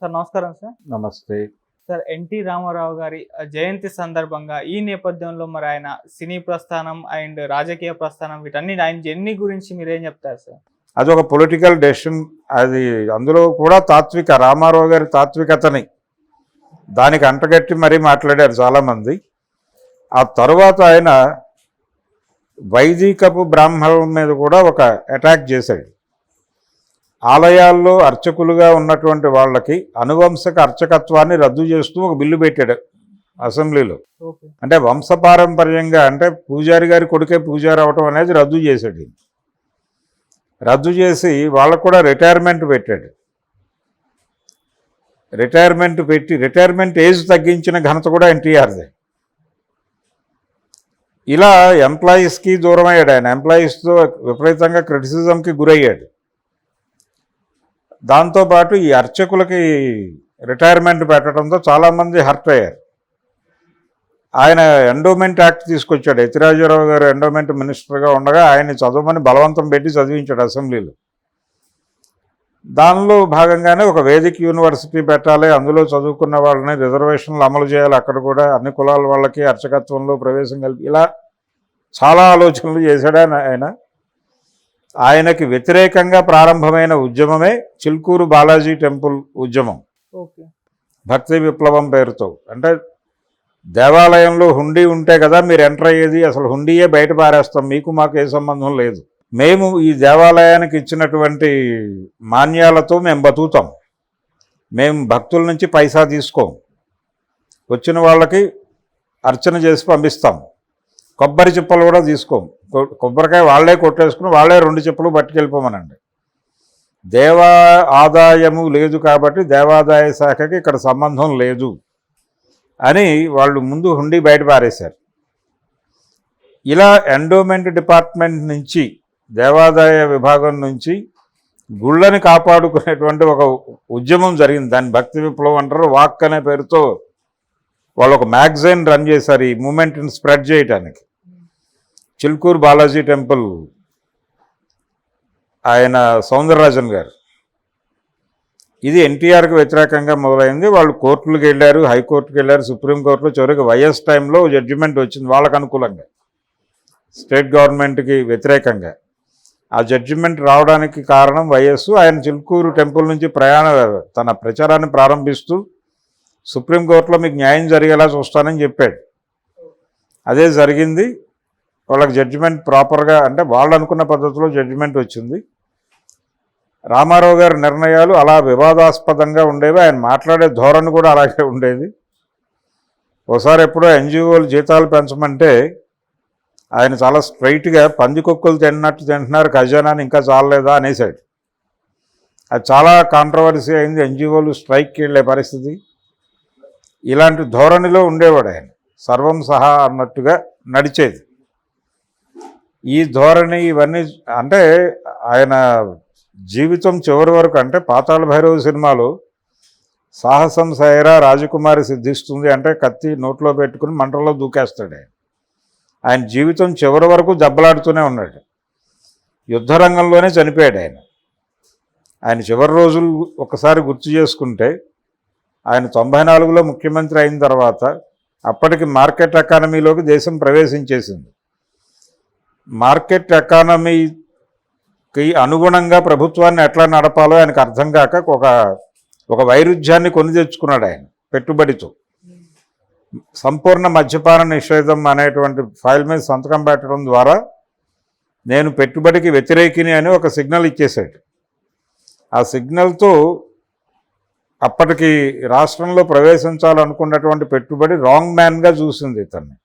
Sir నమస్కారం sir. నమస్తే. Sir NT Ramarao గారి జయంతి సందర్భంగా ఈ నేపథ్యంలో మరి ఆయన సినీ ప్రస్థానం అండ్ రాజకీయ ప్రస్థానం వీటన్ని ఆయన జర్నీ గురించి మీరేం చెప్తారు సార్? అదొక పొలిటికల్ డెసిషన్. అది అందులో కూడా రామారావు గారి తాత్వికతని దానికి అంటగట్టి మరీ మాట్లాడారు చాలామంది. ఆ తరువాత ఆయన వైదికపు బ్రాహ్మణుల మీద కూడా ఒక అటాక్ చేశాడు. ఆలయాల్లో అర్చకులుగా ఉన్నటువంటి వాళ్ళకి అనువంశక అర్చకత్వాన్ని రద్దు చేస్తూ ఒక బిల్లు పెట్టాడు అసెంబ్లీలో. అంటే వంశపారంపర్యంగా అంటే పూజారి గారి కొడుకే పూజారి అవటం అనేది రద్దు చేశాడు. రద్దు చేసి వాళ్ళకు కూడా రిటైర్మెంట్ పెట్టాడు. రిటైర్మెంట్ ఏజ్ తగ్గించిన ఘనత కూడా ఎన్టీఆర్దే. ఇలా ఎంప్లాయీస్కి దూరం అయ్యాడు. ఆయన ఎంప్లాయీస్తో విపరీతంగా క్రిటిసిజంకి గురయ్యాడు. దాంతోపాటు ఈ అర్చకులకి రిటైర్మెంట్ పెట్టడంతో చాలామంది హర్ట్ అయ్యారు. ఆయన ఎండోమెంట్ యాక్ట్ తీసుకొచ్చాడు. యతిరాజరావు గారు ఎండోమెంట్ మినిస్టర్గా ఉండగా ఆయన్ని చదవమని బలవంతం పెట్టి చదివించాడు అసెంబ్లీలో. దానిలో భాగంగానే ఒక వేదిక యూనివర్సిటీ పెట్టాలి, అందులో చదువుకున్న వాళ్ళని రిజర్వేషన్లు అమలు చేయాలి, అక్కడ కూడా అన్ని కులాల వాళ్ళకి అర్చకత్వంలో ప్రవేశం కలిపి ఇలా చాలా ఆలోచనలు చేశాడు ఆయన. ఆయనకి వ్యతిరేకంగా ప్రారంభమైన ఉద్యమమే చిల్కూరు బాలాజీ టెంపుల్ ఉద్యమం. భక్తి విప్లవం పేరుతో. అంటే దేవాలయంలో హుండీ ఉంటే కదా మీరు ఎంటర్ అయ్యేది, అసలు హుండీయే బయట పారేస్తాం, మీకు మాకు ఏ సంబంధం లేదు, మేము ఈ దేవాలయానికి ఇచ్చినటువంటి మాన్యాలతో మేము బతుకుతాం, మేము భక్తుల నుంచి పైసా తీసుకోం, వచ్చిన వాళ్ళకి అర్చన చేసి పంపిస్తాం, కొబ్బరి చిప్పలు కూడా తీసుకోం, కొబ్బరికాయ వాళ్ళే కొట్టేసుకుని వాళ్ళే 2 చిప్పలు పట్టుకెళ్ళిపోమనండి. ఆదాయము లేదు కాబట్టి దేవాదాయ శాఖకి ఇక్కడ సంబంధం లేదు అని వాళ్ళు ముందు హుండీ బయట పారేశారు. ఇలా ఎండోమెంట్ డిపార్ట్మెంట్ నుంచి దేవాదాయ విభాగం నుంచి గుళ్ళని కాపాడుకునేటువంటి ఒక ఉద్యమం జరిగింది. దాన్ని భక్తి విప్లవం అంటారు. వాక్ అనే పేరుతో వాళ్ళు ఒక మ్యాగజైన్ రన్ చేశారు ఈ మూమెంట్ని స్ప్రెడ్ చేయడానికి. చిల్కూరు బాలాజీ టెంపుల్ ఆయన సౌందరరాజన్ గారు, ఇది ఎన్టీఆర్కి వ్యతిరేకంగా మొదలైంది. వాళ్ళు కోర్టులకు వెళ్ళారు, హైకోర్టుకు వెళ్ళారు, సుప్రీంకోర్టులో చివరికి వైఎస్ టైంలో జడ్జిమెంట్ వచ్చింది వాళ్ళకు అనుకూలంగా, స్టేట్ గవర్నమెంట్కి వ్యతిరేకంగా. ఆ జడ్జిమెంట్ రావడానికి కారణం వైఎస్. ఆయన చిల్కూరు టెంపుల్ నుంచి తన ప్రచారాన్ని ప్రారంభిస్తూ సుప్రీంకోర్టులో మీకు న్యాయం జరిగేలా చూస్తానని చెప్పాడు. అదే జరిగింది. వాళ్ళకి జడ్జిమెంట్ ప్రాపర్గా అంటే వాళ్ళు అనుకున్న పద్ధతిలో జడ్జిమెంట్ వచ్చింది. రామారావు గారి నిర్ణయాలు అలా వివాదాస్పదంగా ఉండేవి. ఆయన మాట్లాడే ధోరణి కూడా అలాగే ఉండేది. ఒకసారి ఎప్పుడో ఎన్జిఓలు జీతాలు పెంచమంటే ఆయన చాలా స్ట్రైట్గా పందికొక్కులు తిన్నట్టు తింటున్నారు, ఖజానాని ఇంకా చాలలేదా అనేసాడు. అది చాలా కాంట్రవర్సీ అయింది. ఎన్జిఓలు స్ట్రైక్కి వెళ్ళే పరిస్థితి. ఇలాంటి ధోరణిలో ఉండేవాడు ఆయన. సర్వం సహా అన్నట్టుగా నడిచేది ఈ ధోరణి. ఇవన్నీ అంటే ఆయన జీవితం చివరి వరకు అంటే పాతాళ భైరవ సినిమాలో సాహసం సైరా రాజకుమారి సిద్ధిస్తుంది అంటే కత్తి నోట్లో పెట్టుకుని మంటల్లో దూకేస్తాడు ఆయన. ఆయన జీవితం చివరి వరకు దెబ్బలాడుతూనే ఉన్నాడు. యుద్ధరంగంలోనే చనిపోయాడు ఆయన. ఆయన చివరి రోజులు ఒకసారి గుర్తు చేసుకుంటే ఆయన 94లో ముఖ్యమంత్రి అయిన తర్వాత అప్పటికి మార్కెట్ ఎకానమీలోకి దేశం ప్రవేశించేసింది. మార్కెట్ ఎకానమీకి అనుగుణంగా ప్రభుత్వాన్ని ఎట్లా నడపాలో ఆయనకు అర్థం కాక ఒక వైరుధ్యాన్ని కొని తెచ్చుకున్నాడు ఆయన పెట్టుబడితో. సంపూర్ణ మద్యపాన నిషేధం అనేటువంటి ఫైల్ మీద సంతకం పెట్టడం ద్వారా నేను పెట్టుబడికి వ్యతిరేకిని అని ఒక సిగ్నల్ ఇచ్చేశాడు. ఆ సిగ్నల్తో అప్పటికి రాష్ట్రంలో ప్రవేశించాలనుకున్నటువంటి పెట్టుబడి రాంగ్ మ్యాన్గా చూసింది. తన్ని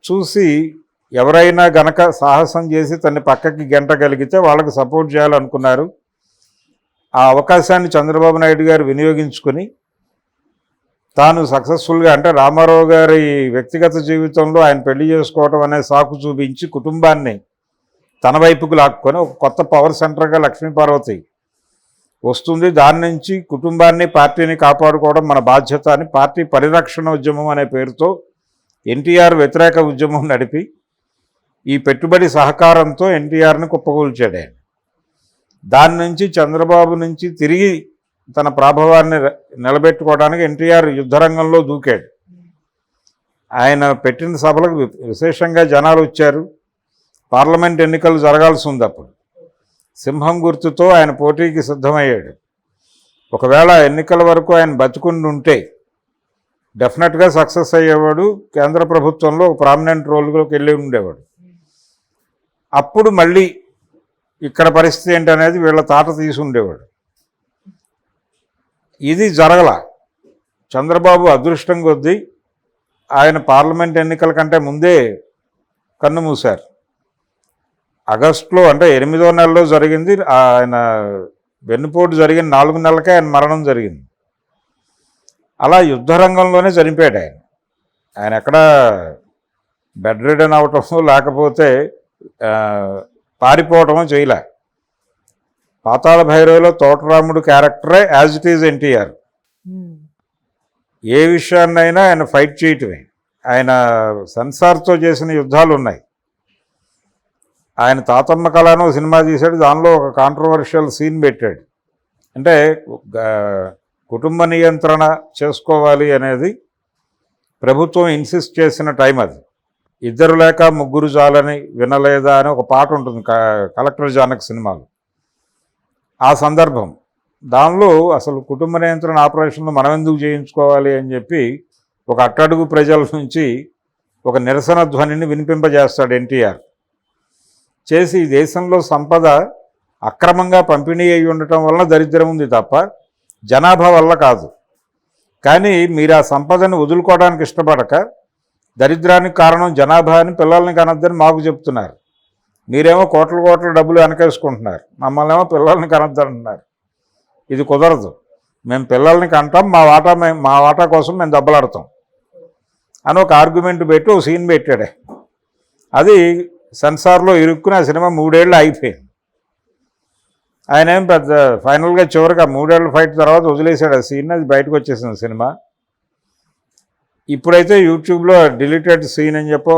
చూసి ఎవరైనా గనక సాహసం చేసి తన్ని పక్కకి గెంటగలిగితే వాళ్ళకి సపోర్ట్ చేయాలనుకున్నారు. ఆ అవకాశాన్ని చంద్రబాబు నాయుడు గారు వినియోగించుకొని తాను సక్సెస్ఫుల్గా అంటే రామారావు గారి వ్యక్తిగత జీవితంలో ఆయన పెళ్లి చేసుకోవటం అనే సాకు చూపించి కుటుంబాన్ని తన వైపుకు లాక్కొని ఒక కొత్త పవర్ సెంటర్గా లక్ష్మీపార్వతి వస్తుంది. దాని నుంచి కుటుంబాన్ని పార్టీని కాపాడుకోవడం మన బాధ్యత అని పార్టీ పరిరక్షణ ఉద్యమం అనే పేరుతో ఎన్టీఆర్ వ్యతిరేక ఉద్యమం నడిపి ఈ పెట్టుబడి సహకారంతో ఎన్టీఆర్ని కుప్పకూల్చాడు ఆయన. దాని నుంచి చంద్రబాబు నుంచి తిరిగి తన ప్రాభవాన్ని నిలబెట్టుకోవడానికి ఎన్టీఆర్ యుద్ధరంగంలో దూకాడు. ఆయన పెట్టిన సభలకు విశేషంగా జనాలు వచ్చారు. పార్లమెంట్ ఎన్నికలు జరగాల్సి ఉంది. అప్పుడు సింహం గుర్తుతో ఆయన పోటీకి సిద్ధమయ్యాడు. ఒకవేళ ఎన్నికల వరకు ఆయన బతుకుండి ఉంటే డెఫినెట్గా సక్సెస్ అయ్యేవాడు. కేంద్ర ప్రభుత్వంలో ఒక ప్రామినెంట్ రోల్లోకి వెళ్ళి ఉండేవాడు. అప్పుడు మళ్ళీ ఇక్కడ పరిస్థితి ఏంటనేది వీళ్ళ తాట తీసి ఉండేవాడు. ఇది జరగల. చంద్రబాబు అదృష్టం కొద్దీ ఆయన పార్లమెంట్ ఎన్నికల కంటే ముందే కన్ను మూశారు. ఆగస్టులో అంటే 8వ నెలలో జరిగింది. ఆయన వెన్నుపోటు జరిగిన 4 నెలలకే ఆయన మరణం జరిగింది. అలా యుద్ధరంగంలోనే చనిపోయాడు ఆయన. ఆయన ఎక్కడ బెడ్ రిడన్ అవటమో లేకపోతే పారిపోవటమో చేయలే. పాతాళ భైరవిలో తోటరాముడు క్యారెక్టరే యాజ్ ఇట్ ఈజ్ ఎన్టీఆర్. ఏ విషయాన్నైనా ఆయన ఫైట్ చేయటమే. ఆయన సెన్సార్తో చేసిన యుద్ధాలు ఉన్నాయి. ఆయన తాతమ్మ కళను సినిమా తీశాడు. దానిలో ఒక కాంట్రవర్షియల్ సీన్ పెట్టాడు. అంటే కుటుంబ నియంత్రణ చేసుకోవాలి అనేది ప్రభుత్వం ఇన్సిస్ట్ చేసిన టైం అది. 2 లేక 3 చాలని వినలేదా అని ఒక పాట ఉంటుంది కలెక్టర్ జానక్ సినిమాలో. ఆ సందర్భం దానిలో అసలు కుటుంబ నియంత్రణ ఆపరేషన్లు మనం ఎందుకు చేయించుకోవాలి అని చెప్పి ఒక అట్టడుగు ప్రజల నుంచి ఒక నిరసన ధ్వనిని వినిపింపజేస్తాడు ఎన్టీఆర్. చేసి ఈ దేశంలో సంపద అక్రమంగా పంపిణీ అయి ఉండటం వలన దరిద్రం ఉంది తప్ప జనాభా వల్ల కాదు. కానీ మీరు ఆ సంపదను వదులుకోవడానికి ఇష్టపడక దరిద్రానికి కారణం జనాభా అని పిల్లల్ని కనొద్దని మాకు చెప్తున్నారు. మీరేమో కోట్ల డబ్బులు వెనకేసుకుంటున్నారు. మమ్మల్ని ఏమో పిల్లల్ని కనొద్దంటున్నారు. ఇది కుదరదు. మేము పిల్లల్ని కంటాం, మా వాటా కోసం మేము దెబ్బలాడతాం అని ఒక ఆర్గ్యుమెంట్ పెట్టి ఒక సీన్ పెట్టాడే. అది సెన్సార్లో ఇరుక్కుని ఆ సినిమా 3 ఏళ్ళు అయిపోయింది. ఆయన ఏం పెద్ద ఫైనల్గా చివరికి ఆ 3 ఏళ్ళ ఫైట్ తర్వాత వదిలేశాడు ఆ సీన్. అది బయటకు వచ్చేసింది సినిమా. ఇప్పుడైతే యూట్యూబ్లో డిలీటెడ్ సీన్ అని చెప్పో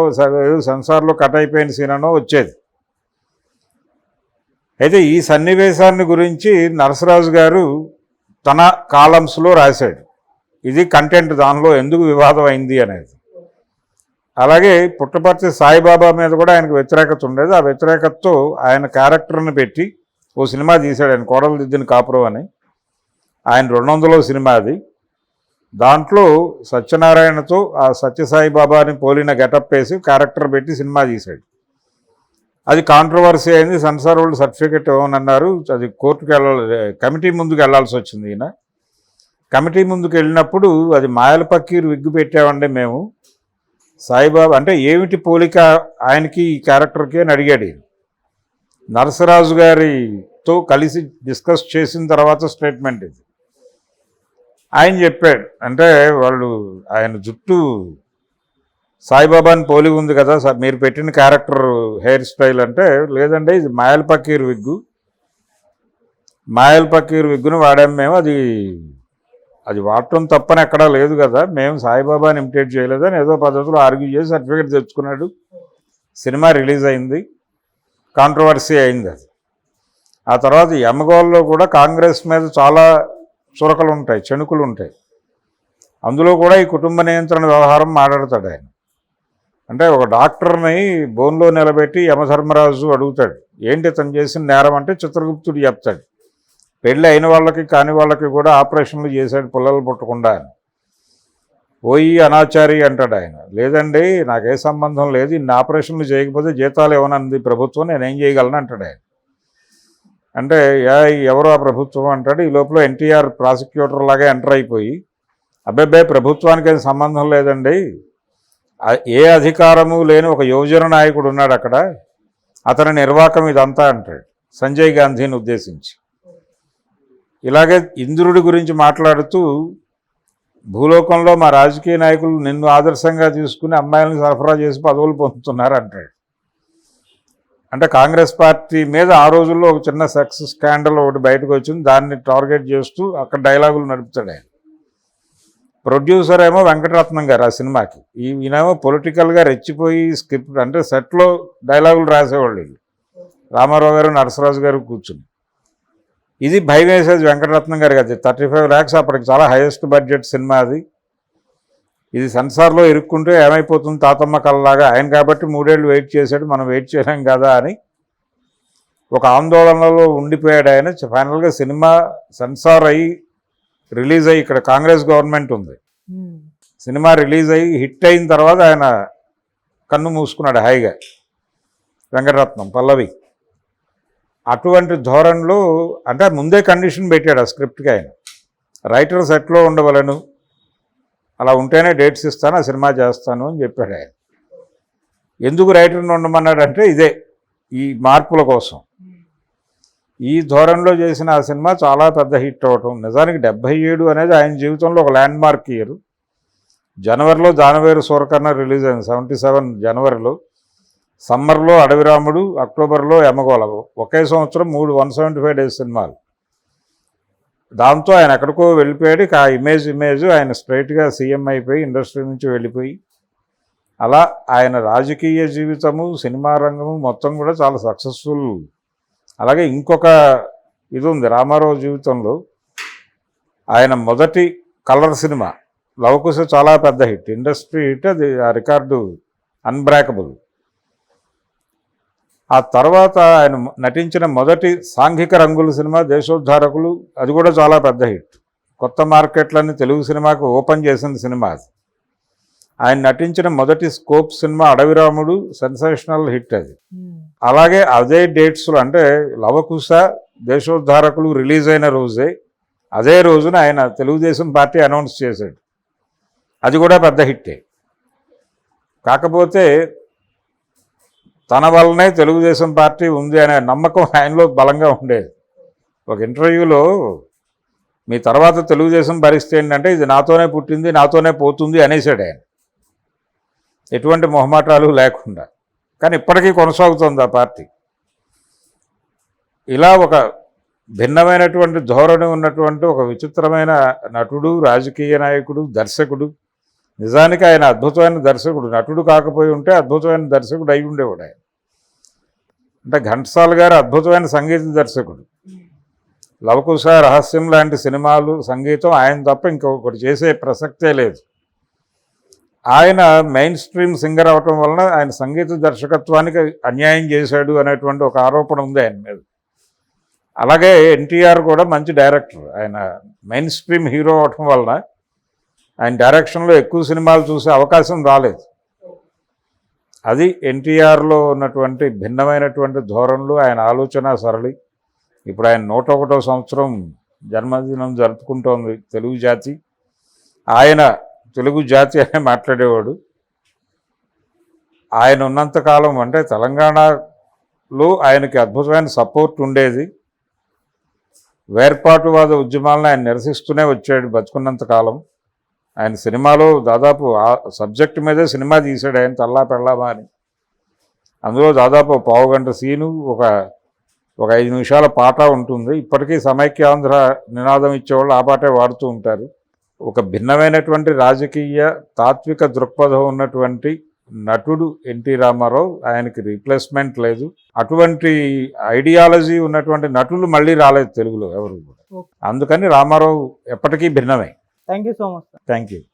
సెన్సార్లో కట్ అయిపోయిన సీన్ అనో వచ్చేది. అయితే ఈ సన్నివేశాన్ని గురించి నరసరాజు గారు తన కాలమ్స్లో రాశాడు. ఇది కంటెంట్, దానిలో ఎందుకు వివాదం అయింది అనేది. అలాగే పుట్టపర్తి సాయిబాబా మీద కూడా ఆయనకు వ్యతిరేకత ఉండేది. ఆ వ్యతిరేకతతో ఆయన క్యారెక్టర్ని పెట్టి ఓ సినిమా తీశాడు. ఆయన కోడలు దిద్దిన కాపురం అని. ఆయన 200వ సినిమా అది. దాంట్లో సత్యనారాయణతో ఆ సత్యసాయిబాబాని పోలిన గెటప్ వేసి క్యారెక్టర్ పెట్టి సినిమా తీశాడు. అది కాంట్రవర్సీ అయింది. సెన్సార్ వాళ్ళు సర్టిఫికెట్ ఇవ్వనన్నారు. అది కోర్టుకు కమిటీ ముందుకు వెళ్లాల్సి వచ్చింది. ఈయన కమిటీ ముందుకు వెళ్ళినప్పుడు అది మాయల పక్కీరు విగ్గు పెట్టామండి మేము, సాయిబాబా అంటే ఏమిటి పోలిక ఆయనకి ఈ క్యారెక్టర్కి అని అడిగాడు. నరసరాజు గారితో కలిసి డిస్కస్ చేసిన తర్వాత స్టేట్మెంట్ ఇది. ఆయన చెప్పాడు, అంటే ఆయన జుట్టు సాయిబాబాని పోలి ఉంది కదా సార్, మీరు పెట్టిన క్యారెక్టర్ హెయిర్ స్టైల్ అంటే, లేదండి ఇది మాయల పక్కీరు విగ్గు, మాయల పక్కీరు విగ్గును వాడాము మేము, అది వాడటం తప్పని ఎక్కడా లేదు కదా, మేము సాయిబాబాని ఇమిటేట్ చేయలేదని ఏదో పద్ధతిలో ఆర్గ్యూ చేసి సర్టిఫికేట్ తెచ్చుకున్నాడు. సినిమా రిలీజ్ అయింది, కాంట్రవర్సీ అయింది అది. ఆ తర్వాత యమగోల్లో కూడా కాంగ్రెస్ మీద చాలా చురకలు ఉంటాయి, చెణుకులు ఉంటాయి. అందులో కూడా ఈ కుటుంబ నియంత్రణ వ్యవహారం మాట్లాడతాడు ఆయన. అంటే ఒక డాక్టర్ని బోన్లో నిలబెట్టి యమధర్మరాజు అడుగుతాడు, ఏంటి తను చేసిన నేరం అంటే చిత్రగుప్తుడు చెప్తాడు, పెళ్ళి అయిన వాళ్ళకి కాని వాళ్ళకి కూడా ఆపరేషన్లు చేశాడు పిల్లలు పుట్టకుండా అని. పోయి అనాచారి అంటాడు ఆయన. లేదండి నాకే సంబంధం లేదు, ఇన్ని ఆపరేషన్లు చేయకపోతే జీతాలు ఇవ్వనంది ప్రభుత్వం, నేనేం చేయగలను అంటాడు ఆయన. అంటే ఎవరు ఆ ప్రభుత్వం అంటాడు. ఈ లోపల ఎన్టీఆర్ ప్రాసిక్యూటర్ లాగా ఎంటర్ అయిపోయి, అబ్బాయి ప్రభుత్వానికి ఏం సంబంధం లేదండి, ఏ అధికారము లేని ఒక యువజన నాయకుడు ఉన్నాడు అక్కడ, అతని నిర్వాకం ఇదంతా అంటాడు సంజయ్ గాంధీని ఉద్దేశించి. ఇలాగే ఇంద్రుడి గురించి మాట్లాడుతూ, భూలోకంలో మా రాజకీయ నాయకులు నిన్ను ఆదర్శంగా తీసుకుని అమ్మాయిలను సరఫరా చేసి పదవులు పొందుతున్నారు అంటాడు. అంటే కాంగ్రెస్ పార్టీ మీద ఆ రోజుల్లో ఒక చిన్న సెక్స్ స్కాండల్ ఒకటి బయటకు వచ్చింది, దాన్ని టార్గెట్ చేస్తూ అక్కడ డైలాగులు నడుపుతాడు ఆయన. ప్రొడ్యూసర్ ఏమో వెంకటరత్నం గారు ఆ సినిమాకి, ఈయనేమో పొలిటికల్గా రెచ్చిపోయి స్క్రిప్ట్ అంటే సెట్లో డైలాగులు రాసేవాళ్ళు, రామారావు గారు నరసరాజు గారు కూర్చుని. ఇది భయం వేసేది వెంకటరత్నం గారికి. అది 35 lakhs అప్పటికి చాలా హైయెస్ట్ బడ్జెట్ సినిమా అది. ఇది సెన్సార్లో ఇరుక్కుంటే ఏమైపోతుంది తాతమ్మ కళ్ళలాగా, ఆయన కాబట్టి 3 ఏళ్ళు వెయిట్ చేశాడు, మనం వెయిట్ చేయలేం కదా అని ఒక ఆందోళనలో ఉండిపోయాడు ఆయన. ఫైనల్గా సినిమా సెన్సార్ అయ్యి రిలీజ్ అయ్యి, ఇక్కడ కాంగ్రెస్ గవర్నమెంట్ ఉంది, సినిమా రిలీజ్ అయ్యి హిట్ అయిన తర్వాత ఆయన కన్ను మూసుకున్నాడు హాయిగా, వెంకటరత్నం పల్లవి. అటువంటి ధోరణిలో అంటే ముందే కండిషన్ పెట్టాడు ఆ స్క్రిప్ట్కి ఆయన, రైటర్ సెట్లో ఉండవలను, అలా ఉంటేనే డేట్స్ ఇస్తాను, ఆ సినిమా చేస్తాను అని చెప్పాడు ఆయన. ఎందుకు రైటర్ని ఉండమన్నాడంటే ఇదే, ఈ మార్పుల కోసం. ఈ ధోరణిలో చేసిన ఆ సినిమా చాలా పెద్ద హిట్ అవ్వటం. నిజానికి 77 అనేది ఆయన జీవితంలో ఒక ల్యాండ్ మార్క్ ఇయర్. జనవరిలో దానవేరు సూరకర్ణ రిలీజ్ అయింది, 77 జనవరిలో. సమ్మర్లో అడవిరాముడు, అక్టోబర్లో యమగోళ. ఒకే సంవత్సరం 3 175 days సినిమాలు. దాంతో ఆయన ఎక్కడికో వెళ్ళిపోయాడు. ఆ ఇమేజ్ ఆయన స్ట్రైట్గా సీఎం అయిపోయి ఇండస్ట్రీ నుంచి వెళ్ళిపోయి, అలా ఆయన రాజకీయ జీవితము, సినిమా రంగము మొత్తం కూడా చాలా సక్సెస్ఫుల్. అలాగే ఇంకొక ఇది ఉంది రామారావు జీవితంలో, ఆయన మొదటి కలర్ సినిమా లవకుశ చాలా పెద్ద హిట్, ఇండస్ట్రీ హిట్. అది ఆ రికార్డు అన్బ్రేకబుల్. ఆ తర్వాత ఆయన నటించిన మొదటి సాంఘిక రంగుల సినిమా దేశోద్ధారకులు, అది కూడా చాలా పెద్ద హిట్. కొత్త మార్కెట్లని తెలుగు సినిమాకు ఓపెన్ చేసిన సినిమా అది. ఆయన నటించిన మొదటి scope cinema Adavi Ramudu, sensational hit అది. అలాగే అదే డేట్స్లో అంటే లవకుశ, దేశోద్ధారకులు రిలీజ్ అయిన రోజే, అదే రోజున ఆయన తెలుగుదేశం పార్టీ అనౌన్స్ చేశాడు, అది కూడా పెద్ద హిట్టే. కాకపోతే తన వల్లనే తెలుగుదేశం పార్టీ ఉంది అనే నమ్మకం ఆయనలో బలంగా ఉండేది. ఒక ఇంటర్వ్యూలో మీ తర్వాత తెలుగుదేశం పరిస్థితి ఏంటంటే ఇది నాతోనే పుట్టింది, నాతోనే పోతుంది అనేసాడు ఆయన, ఎటువంటి మొహమాటాలు లేకుండా. కానీ ఇప్పటికీ కొనసాగుతుంది ఆ పార్టీ. ఇలా ఒక భిన్నమైనటువంటి ధోరణి ఉన్నటువంటి ఒక విచిత్రమైన నటుడు, రాజకీయ నాయకుడు, దర్శకుడు. నిజానికి ఆయన అద్భుతమైన దర్శకుడు, నటుడు కాకపోయి ఉంటే అద్భుతమైన దర్శకుడు అయి ఉండేవాడు ఆయన. అంటే ఘంటసాల గారు అద్భుతమైన సంగీత దర్శకుడు. లవకుశ, రహస్యం లాంటి సినిమాలు, సంగీతం ఆయన తప్ప ఇంకొకటి చేసే ప్రసక్తే లేదు. ఆయన మెయిన్ స్ట్రీమ్ సింగర్ అవటం వలన ఆయన సంగీత దర్శకత్వానికి అన్యాయం చేశాడు అనేటువంటి ఒక ఆరోపణ ఉంది ఆయన మీద. అలాగే ఎన్టీఆర్ కూడా మంచి డైరెక్టర్, ఆయన మెయిన్ స్ట్రీమ్ హీరో అవటం వలన ఆయన డైరెక్షన్లో ఎక్కువ సినిమాలు చూసే అవకాశం రాలేదు. అది ఎన్టీఆర్లో ఉన్నటువంటి భిన్నమైనటువంటి ధోరణులు, ఆయన ఆలోచన సరళి. ఇప్పుడు ఆయన 101వ సంవత్సరం జన్మదినం జరుపుకుంటోంది తెలుగు జాతి. ఆయన తెలుగు జాతి అనే మాట్లాడేవాడు. ఆయన ఉన్నంతకాలం అంటే తెలంగాణలో ఆయనకి అద్భుతమైన సపోర్ట్ ఉండేది. వేర్పాటువాద ఉద్యమాలను ఆయన నిరసిస్తూనే వచ్చాడు బతుకున్నంతకాలం. ఆయన సినిమాలో దాదాపు ఆ సబ్జెక్ట్ మీదే సినిమా తీశాడు ఆయన, తల్లా పెళ్ళామా అని. అందులో దాదాపు 1/2 గంట సీను, ఒక 5 నిమిషాల పాట ఉంటుంది. ఇప్పటికీ సమైక్యాంధ్ర నినాదం ఇచ్చేవాళ్ళు ఆ పాటే వాడుతూ ఉంటారు. ఒక భిన్నమైనటువంటి రాజకీయ తాత్విక దృక్పథం ఉన్నటువంటి నటుడు ఎన్టీ రామారావు, ఆయనకి రీప్లేస్మెంట్ లేదు. అటువంటి ఐడియాలజీ ఉన్నటువంటి నటులు మళ్ళీ రాలేదు తెలుగులో ఎవరు కూడా. అందుకని రామారావు ఎప్పటికీ భిన్నమే. Thank you so much. Thank you.